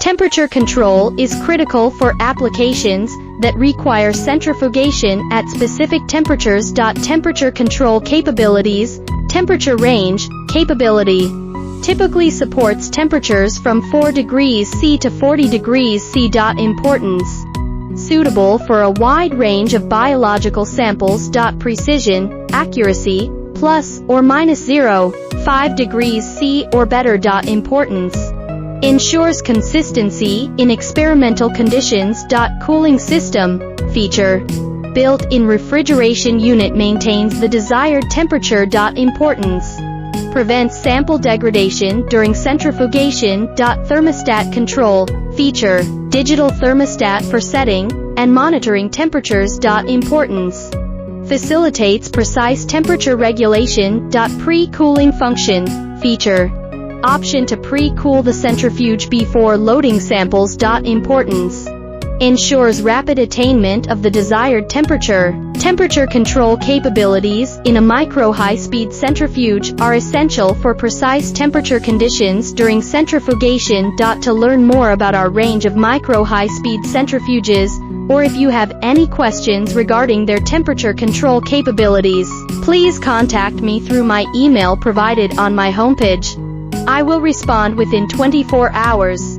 Temperature control is critical for applications that require centrifugation at specific temperatures. Temperature control capabilities. Temperature range capability typically supports temperatures from 4 degrees C to 40 degrees C. Importance: suitable for a wide range of biological samples. Precision, accuracy, plus or minus 0.5 degrees C or better. Importance: ensures consistency in experimental conditions. Cooling system feature: built-in refrigeration unit maintains the desired temperature. Importance: prevents sample degradation during centrifugation. Thermostat control feature: digital thermostat for setting and monitoring temperatures. Importance: facilitates precise temperature regulation. Pre-cooling function feature: option to pre-cool the centrifuge before loading samples. Importance: ensures rapid attainment of the desired temperature. Temperature control capabilities in a micro-high-speed centrifuge are essential for precise temperature conditions during centrifugation. To learn more about our range of micro-high-speed centrifuges, or if you have any questions regarding their temperature control capabilities, please contact me through my email provided on my homepage. I will respond within 24 hours.